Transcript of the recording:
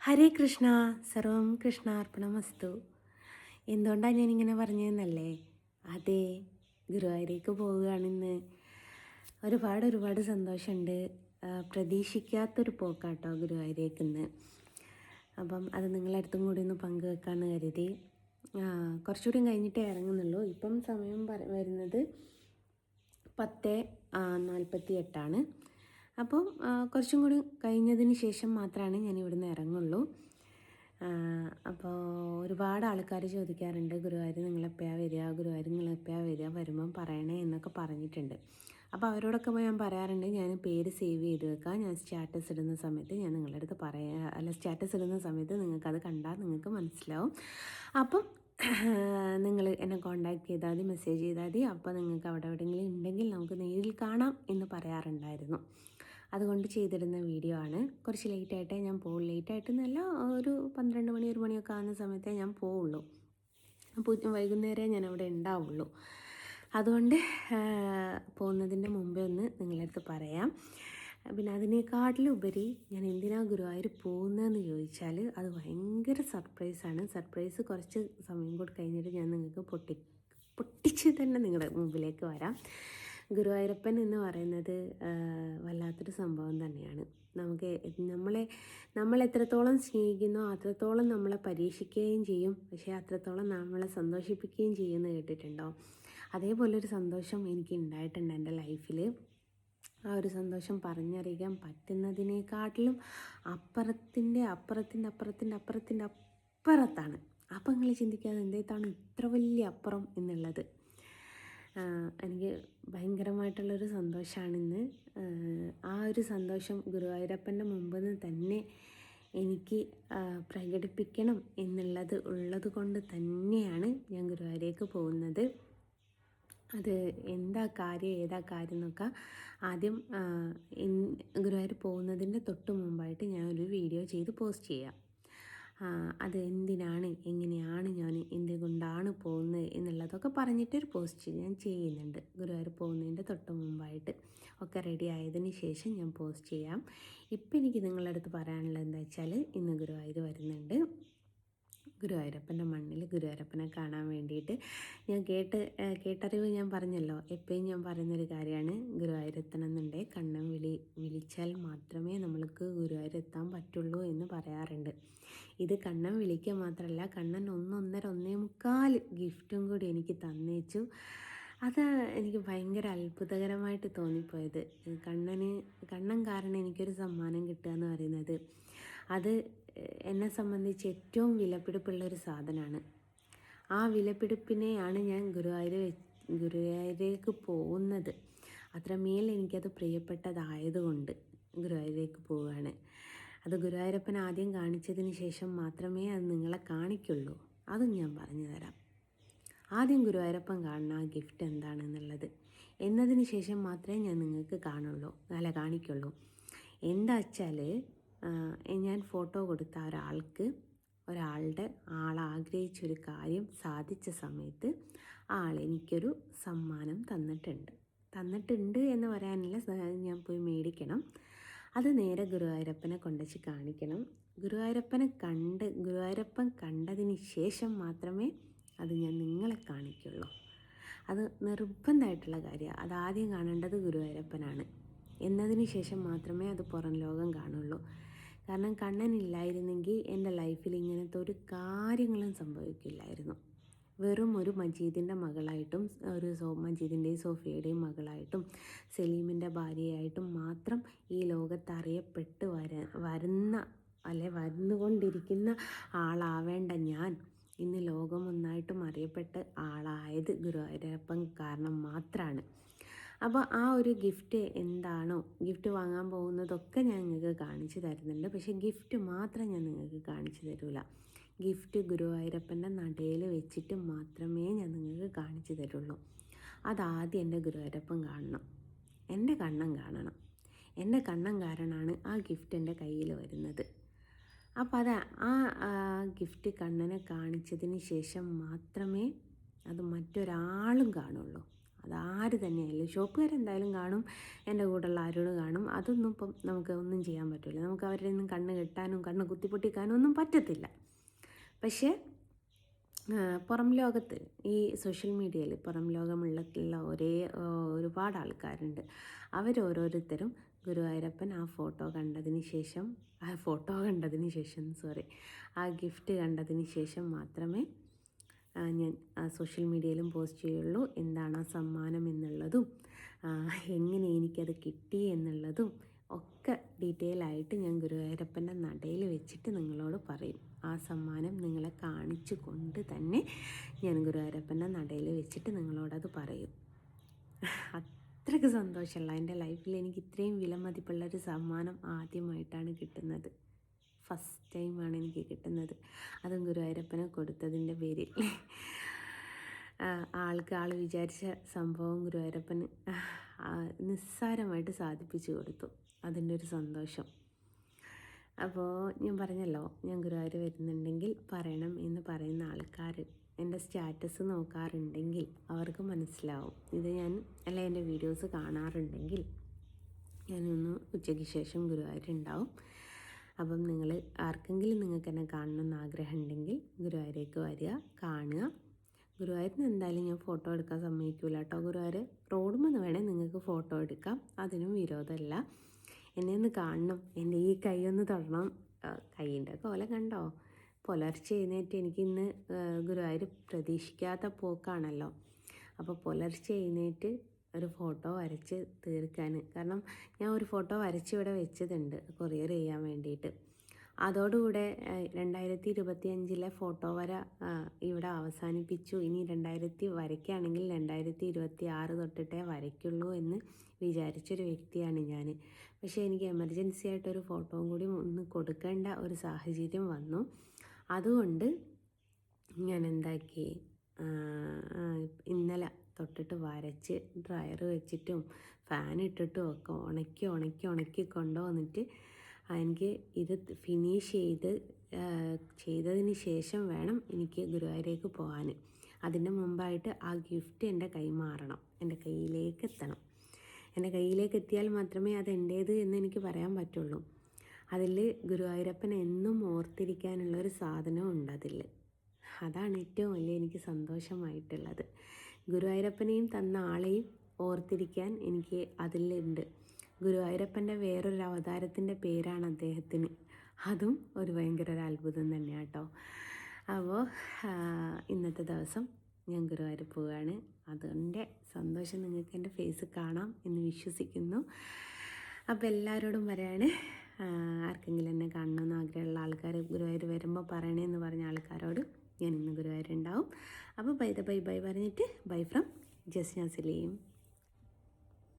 ഹരേ കൃഷ്ണ. സർവം കൃഷ്ണാർപ്പണമസ്തു. എന്തുകൊണ്ടാണ് ഞാനിങ്ങനെ പറഞ്ഞതെന്നല്ലേ? അതെ, ഗുരുവായൂരേക്ക് പോവുകയാണിന്ന്. ഒരുപാട് സന്തോഷമുണ്ട്. പ്രതീക്ഷിക്കാത്തൊരു പോക്കാട്ടോ ഗുരുവായൂരേക്കിന്ന്. അപ്പം അത് നിങ്ങളടുത്തും കൂടി ഒന്ന് പങ്കുവെക്കാമെന്ന് കരുതി. കുറച്ചുകൂടി കഴിഞ്ഞിട്ടേ ഇറങ്ങുന്നുള്ളൂ. ഇപ്പം സമയം വരുന്നത് 10:48. അപ്പം കുറച്ചും കൂടി കഴിഞ്ഞതിന് ശേഷം മാത്രമാണ് ഞാൻ ഇവിടുന്ന് ഇറങ്ങുള്ളൂ. അപ്പോൾ ഒരുപാട് ആൾക്കാർ ചോദിക്കാറുണ്ട്, ഗുരുവായൂർ നിങ്ങളെപ്പോഴാണ് വരിക, ഗുരുവായൂർ നിങ്ങളെപ്പോഴാണ് വരിക, വരുമ്പം പറയണേ എന്നൊക്കെ പറഞ്ഞിട്ടുണ്ട്. അപ്പോൾ അവരോടൊക്കെ ഞാൻ പറയാറുണ്ട്, ഞാൻ പേര് സേവ് ചെയ്ത് വെക്കാം, ഞാൻ സ്റ്റാറ്റസ് ഇടുന്ന സമയത്ത് ഞാൻ നിങ്ങളുടെ അടുത്ത് സ്റ്റാറ്റസ് ഇടുന്ന സമയത്ത് നിങ്ങൾക്കത് കണ്ടാൽ നിങ്ങൾക്ക് മനസ്സിലാവും. അപ്പം നിങ്ങൾ എന്നെ കോൺടാക്ട് ചെയ്താൽ മതി, മെസ്സേജ് ചെയ്താൽ മതി. അപ്പോൾ നിങ്ങൾക്ക് അവിടെ എവിടെയെങ്കിലും ഉണ്ടെങ്കിൽ നമുക്ക് നേരിൽ കാണാം എന്ന് പറയാറുണ്ടായിരുന്നു. അതുകൊണ്ട് ചെയ്തിടുന്ന വീഡിയോ ആണ്. കുറച്ച് ലേറ്റായിട്ടേ ഞാൻ പോകുള്ളൂ. ലേറ്റായിട്ടെന്നല്ല, ഒരു 12 മണി 1 മണിയൊക്കെ ആകുന്ന സമയത്തേ ഞാൻ പോവുള്ളൂ. അപ്പോൾ വൈകുന്നേരമേ ഞാൻ അവിടെ ഉണ്ടാവുള്ളൂ. അതുകൊണ്ട് പോകുന്നതിൻ്റെ മുമ്പേ ഒന്ന് നിങ്ങളുടെ അടുത്ത് പറയാം. പിന്നെ അതിനേക്കാട്ടിലുപരി ഞാൻ എന്തിനാണ് ഗുരുവായൂർ പോകുന്നതെന്ന് ചോദിച്ചാൽ അത് ഭയങ്കര സർപ്രൈസാണ്. സർപ്രൈസ് കുറച്ച് സമയം കൂടി കഴിഞ്ഞിട്ട് ഞാൻ നിങ്ങൾക്ക് പൊട്ടിച്ച് തന്നെ നിങ്ങളുടെ മുമ്പിലേക്ക് വരാം. ഗുരുവായൂരപ്പൻ എന്ന് പറയുന്നത് വല്ലാത്തൊരു സംഭവം തന്നെയാണ്. നമ്മൾ എത്രത്തോളം സ്നേഹിക്കുന്നോ അത്രത്തോളം നമ്മളെ പരീക്ഷിക്കുകയും ചെയ്യും, പക്ഷേ അത്രത്തോളം നമ്മളെ സന്തോഷിപ്പിക്കുകയും ചെയ്യുമെന്ന് കേട്ടിട്ടുണ്ടോ? അതേപോലൊരു സന്തോഷം എനിക്ക് ഉണ്ടായിട്ടുണ്ട് എൻ്റെ ലൈഫിൽ. ആ ഒരു സന്തോഷം പറഞ്ഞറിയിക്കാൻ പറ്റുന്നതിനേക്കാട്ടിലും അപ്പുറത്താണ്. അപ്പം നിങ്ങൾ ചിന്തിക്കാതെ എന്തേത്താണ് ഇത്ര വലിയ അപ്പുറം എന്നുള്ളത്. എനിക്ക് ഭയങ്കരമായിട്ടുള്ളൊരു സന്തോഷമാണിന്ന്. ആ ഒരു സന്തോഷം ഗുരുവായൂരപ്പൻ്റെ മുമ്പിൽ നിന്ന് തന്നെ എനിക്ക് പ്രകടിപ്പിക്കണം ഉള്ളത് കൊണ്ട് തന്നെയാണ് ഞാൻ ഗുരുവായൂരേക്ക് പോകുന്നത്. അത് ഏതാ കാര്യം എന്നൊക്കെ ആദ്യം ഗുരുവായൂർ പോകുന്നതിൻ്റെ തൊട്ട് മുമ്പായിട്ട് ഞാനൊരു വീഡിയോ ചെയ്ത് പോസ്റ്റ് ചെയ്യാം. അത് എന്തിനാണ്, എങ്ങനെയാണ്, ഞാൻ എന്തുകൊണ്ടാണ് പോകുന്നത് എന്നുള്ളതൊക്കെ പറഞ്ഞിട്ടൊരു പോസ്റ്റ് ഞാൻ ചെയ്യുന്നുണ്ട്. ഗുരുവായൂർ പോകുന്നതിൻ്റെ തൊട്ട് മുമ്പായിട്ട് ഒക്കെ റെഡി ആയതിന് ശേഷം ഞാൻ പോസ്റ്റ് ചെയ്യാം. ഇപ്പം എനിക്ക് നിങ്ങളുടെ അടുത്ത് പറയാനുള്ളത് എന്താ വെച്ചാൽ, ഇന്ന് ഗുരുവായൂർ വരുന്നുണ്ട്. ഗുരുവായൂരപ്പൻ്റെ മണ്ണിൽ ഗുരുവായൂരപ്പനെ കാണാൻ വേണ്ടിയിട്ട് ഞാൻ കേട്ടറിവ് ഞാൻ പറഞ്ഞല്ലോ, എപ്പോഴും ഞാൻ പറയുന്നൊരു കാര്യമാണ്, ഗുരുവായൂരെത്തണം എന്നുണ്ടെങ്കിൽ കണ്ണൻ വിളിച്ചാൽ മാത്രമേ നമ്മൾക്ക് ഗുരുവായൂരെത്താൻ പറ്റുള്ളൂ എന്ന് പറയാറുണ്ട്. ഇത് കണ്ണൻ വിളിക്കുക മാത്രമല്ല, കണ്ണൻ 1.5 ഗിഫ്റ്റും കൂടി എനിക്ക് തന്നേച്ചു. അത് എനിക്ക് ഭയങ്കര അത്ഭുതകരമായിട്ട് തോന്നിപ്പോയത്. കണ്ണൻ കാരണം എനിക്കൊരു സമ്മാനം കിട്ടുക എന്ന് പറയുന്നത് അത് എന്നെ സംബന്ധിച്ച് ഏറ്റവും വിലപിടിപ്പുള്ളൊരു സാധനമാണ്. ആ വിലപിടിപ്പിനെയാണ് ഞാൻ ഗുരുവായൂരേക്ക് പോകുന്നത്. അത്രമേൽ എനിക്കത് പ്രിയപ്പെട്ടതായതുകൊണ്ട് ഗുരുവായൂരേക്ക് പോവുകയാണ്. അത് ഗുരുവായൂരപ്പൻ ആദ്യം കാണിച്ചതിന് ശേഷം മാത്രമേ അത് നിങ്ങളെ കാണിക്കുള്ളൂ. അതും ഞാൻ പറഞ്ഞു തരാം. ആദ്യം ഗുരുവായൂരപ്പൻ കാണുന്ന ആ ഗിഫ്റ്റ് എന്താണെന്നുള്ളത് എന്നതിന് ശേഷം മാത്രമേ ഞാൻ നിങ്ങൾക്ക് കാണിക്കുള്ളൂ. എന്താ വെച്ചാൽ, ഞാൻ ഫോട്ടോ കൊടുത്ത ഒരാളുടെ ആഗ്രഹിച്ചൊരു കാര്യം സാധിച്ച സമയത്ത് എനിക്കൊരു സമ്മാനം തന്നിട്ടുണ്ട് എന്ന് പറയാനില്ല, ഞാൻ പോയി മേടിക്കണം. അത് നേരെ ഗുരുവായൂരപ്പനെ കൊണ്ടുവച്ച് കാണിക്കണം. ഗുരുവായൂരപ്പൻ കണ്ടതിന് ശേഷം മാത്രമേ അത് ഞാൻ നിങ്ങളെ കാണിക്കുള്ളൂ. അത് നിർബന്ധമായിട്ടുള്ള കാര്യമാണ്. അതാദ്യം കാണേണ്ടത് ഗുരുവായൂരപ്പനാണ് എന്നതിന് ശേഷം മാത്രമേ അത് പുറം ലോകം കാണുള്ളൂ. കാരണം കണ്ണനില്ലായിരുന്നെങ്കിൽ എൻ്റെ ലൈഫിൽ ഇങ്ങനത്തെ ഒരു കാര്യങ്ങളും സംഭവിക്കില്ലായിരുന്നു. വെറും ഒരു മജീദിൻ്റെ മകളായിട്ടും മജീദിൻ്റെയും സോഫിയയുടെയും മകളായിട്ടും സലീമിൻ്റെ ഭാര്യയായിട്ടും മാത്രം ഈ ലോകത്ത് അറിയപ്പെട്ട് വന്നുകൊണ്ടിരിക്കുന്ന ആളാവേണ്ട ഞാൻ ഇന്ന് ലോകം ഒന്നായിട്ടും അറിയപ്പെട്ട ആളായത് ഗുരുവായൂരപ്പൻ കാരണം മാത്രമാണ്. അപ്പോൾ ആ ഒരു ഗിഫ്റ്റ് എന്താണോ, ഗിഫ്റ്റ് വാങ്ങാൻ പോകുന്നതൊക്കെ ഞാൻ നിങ്ങൾക്ക് കാണിച്ചു തരുന്നുണ്ട്. പക്ഷേ ഗിഫ്റ്റ് മാത്രം ഞാൻ നിങ്ങൾക്ക് കാണിച്ചു തരില്ല. ഗിഫ്റ്റ് ഗുരുവായൂരപ്പൻ്റെ നടയിൽ വെച്ചിട്ട് മാത്രമേ ഞാൻ നിങ്ങൾക്ക് കാണിച്ചു തരുള്ളൂ. അതാദ്യം എൻ്റെ ഗുരുവായൂരപ്പൻ കാണണം, എൻ്റെ കണ്ണൻ കാണണം. എൻ്റെ കണ്ണൻ കാരണമാണ് ആ ഗിഫ്റ്റ് എൻ്റെ കയ്യിൽ വരുന്നത്. അപ്പോൾ ആ ഗിഫ്റ്റ് കണ്ണനെ കാണിച്ചതിന് ശേഷം മാത്രമേ അത് മറ്റൊരാളും കാണുള്ളൂ. അതാര് തന്നെയായാലും ഷോപ്പുകാരെന്തായാലും കാണും, എൻ്റെ കൂടെയുള്ള ആരോട് കാണും. അതൊന്നും ഇപ്പം നമുക്ക് ഒന്നും ചെയ്യാൻ പറ്റില്ല. നമുക്ക് അവരുടെ ഒന്നും കണ്ണ് കെട്ടാനും കണ്ണ് കുത്തിപ്പൊട്ടിക്കാനും ഒന്നും പറ്റത്തില്ല. പക്ഷേ പുറം ലോകത്ത് ഈ സോഷ്യൽ മീഡിയയിൽ പുറം ലോകമുള്ള ഒരുപാട് ആൾക്കാരുണ്ട്. അവരോരോരുത്തരും ഗുരുവായൂരപ്പൻ ആ ഗിഫ്റ്റ് കണ്ടതിന് ശേഷം മാത്രമേ ഞാൻ സോഷ്യൽ മീഡിയയിലും പോസ്റ്റ് ചെയ്യുള്ളൂ. എന്താണ് ആ സമ്മാനം എന്നുള്ളതും എങ്ങനെ എനിക്കത് കിട്ടി എന്നുള്ളതും ഒക്കെ ഡീറ്റെയിൽ ആയിട്ട് ഞാൻ ഗുരുവായൂരപ്പൻ്റെ നടയിൽ വെച്ചിട്ട് നിങ്ങളോട് പറയും. ആ സമ്മാനം നിങ്ങളെ കാണിച്ചു കൊണ്ട് തന്നെ ഞാൻ ഗുരുവായൂരപ്പൻ്റെ നടയിൽ വെച്ചിട്ട് നിങ്ങളോടത് പറയും. അത്രയ്ക്ക് സന്തോഷമുള്ള എൻ്റെ ലൈഫിൽ എനിക്ക് ഇത്രയും വിലമതിപ്പുള്ളൊരു സമ്മാനം ആദ്യമായിട്ടാണ് കിട്ടുന്നത്. ഫസ്റ്റ് ടൈമാണ് എനിക്ക് കിട്ടുന്നത്. അതും ഗുരുവായൂരപ്പനെ കൊടുത്തതിൻ്റെ പേരിൽ. ആൾ വിചാരിച്ച സംഭവം ഗുരുവായൂരപ്പന് നിസ്സാരമായിട്ട് സാധിപ്പിച്ചു കൊടുത്തു. അതിൻ്റെ ഒരു സന്തോഷം. അപ്പോൾ ഞാൻ പറഞ്ഞല്ലോ, ഞാൻ ഗുരുവായൂർ വരുന്നുണ്ടെങ്കിൽ പറയണം എന്ന് പറയുന്ന ആൾക്കാർ എൻ്റെ സ്റ്റാറ്റസ് നോക്കാറുണ്ടെങ്കിൽ അവർക്ക് മനസ്സിലാവും. എൻ്റെ വീഡിയോസ് കാണാറുണ്ടെങ്കിൽ ഞാനൊന്ന് ഉച്ചയ്ക്ക് ശേഷം ഗുരുവായൂരുണ്ടാവും. അപ്പം ആർക്കെങ്കിലും നിങ്ങൾക്ക് എന്നെ കാണണമെന്ന് ആഗ്രഹം ഉണ്ടെങ്കിൽ ഗുരുവായൂരേക്ക് വരിക, കാണുക. ഗുരുവായൂരിന് എന്തായാലും ഞാൻ ഫോട്ടോ എടുക്കാൻ സമ്മതിക്കില്ല കേട്ടോ. ഗുരുവായൂർ റോഡുമെന്ന് വേണേൽ നിങ്ങൾക്ക് ഫോട്ടോ എടുക്കാം, അതിനും വിരോധമല്ല. എന്നെ ഒന്ന് കാണണം, എൻ്റെ ഈ കൈ ഒന്ന് തൊടണം. കൈയിൻ്റെ കോലം കണ്ടോ? പുലർച്ചെ എഴുന്നേറ്റ് എനിക്കിന്ന് ഗുരുവായൂർ പ്രതീക്ഷിക്കാത്ത പോക്കാണല്ലോ. അപ്പോൾ പുലർച്ചെ എഴുന്നേറ്റ് ഒരു ഫോട്ടോ വരച്ച് തീർക്കാൻ, കാരണം ഞാൻ ഒരു ഫോട്ടോ വരച്ച് ഇവിടെ വെച്ചതുണ്ട് കൊറിയർ ചെയ്യാൻ വേണ്ടിയിട്ട്. അതോടുകൂടെ 2025 ഫോട്ടോ വര ഇവിടെ അവസാനിപ്പിച്ചു. ഇനി വരയ്ക്കുകയാണെങ്കിൽ 2026 തൊട്ടിട്ടേ വരയ്ക്കുള്ളൂ എന്ന് വിചാരിച്ചൊരു വ്യക്തിയാണ് ഞാൻ. പക്ഷേ എനിക്ക് എമർജൻസി ആയിട്ടൊരു ഫോട്ടോയും കൂടി ഒന്ന് കൊടുക്കേണ്ട ഒരു സാഹചര്യം വന്നു. അതുകൊണ്ട് ഞാൻ എന്താക്കി, ഇന്നലെ തൊട്ടിട്ട് വരച്ച് ഡ്രയർ വെച്ചിട്ടും ഫാൻ ഇട്ടിട്ടും ഒക്കെ ഉണക്കി കൊണ്ടുവന്നിട്ട് എനിക്ക് ഇത് ഫിനിഷ് ചെയ്തതിന് ശേഷം വേണം എനിക്ക് ഗുരുവായൂരേക്ക് പോകാൻ. അതിൻ്റെ മുമ്പായിട്ട് ആ ഗിഫ്റ്റ് എൻ്റെ കൈമാറണം, എൻ്റെ കയ്യിലേക്ക് എത്തണം. എൻ്റെ കയ്യിലേക്ക് എത്തിയാൽ മാത്രമേ അത് എൻ്റേത് എന്ന് എനിക്ക് പറയാൻ പറ്റുള്ളൂ. അതിൽ ഗുരുവായൂരപ്പൻ എന്നും ഓർത്തിരിക്കാനുള്ളൊരു സാധനം ഉണ്ട് അതിൽ. അതാണ് ഏറ്റവും വലിയ എനിക്ക് സന്തോഷമായിട്ടുള്ളത്. ഗുരുവായൂരപ്പനെയും തന്ന ആളെയും ഓർത്തിരിക്കാൻ എനിക്ക് അതിലുണ്ട്. ഗുരുവായൂരപ്പൻ്റെ വേറൊരു അവതാരത്തിൻ്റെ പേരാണ് അദ്ദേഹത്തിന്. അതും ഒരു ഭയങ്കര ഒരു അത്ഭുതം തന്നെയാണ് കേട്ടോ. അപ്പോൾ ഇന്നത്തെ ദിവസം ഞാൻ ഗുരുവായൂർ പോവുകയാണ്. അതിൻ്റെ സന്തോഷം നിങ്ങൾക്ക് എൻ്റെ ഫേസ് കാണാം എന്ന് വിശ്വസിക്കുന്നു. അപ്പോൾ എല്ലാവരോടും പറയാണ്, ആർക്കെങ്കിലും എന്നെ കാണണമെന്ന് ആഗ്രഹമുള്ള ആൾക്കാർ ഗുരുവായൂർ വരുമ്പോൾ പറയണേന്ന് പറഞ്ഞ ആൾക്കാരോട് ഞാൻ ഇന്ന് ഗുരുവായൂരുണ്ടാവും. അപ്പോൾ ബൈ പറഞ്ഞിട്ട് ബൈ ഫ്രം ജസ്ന സലീം.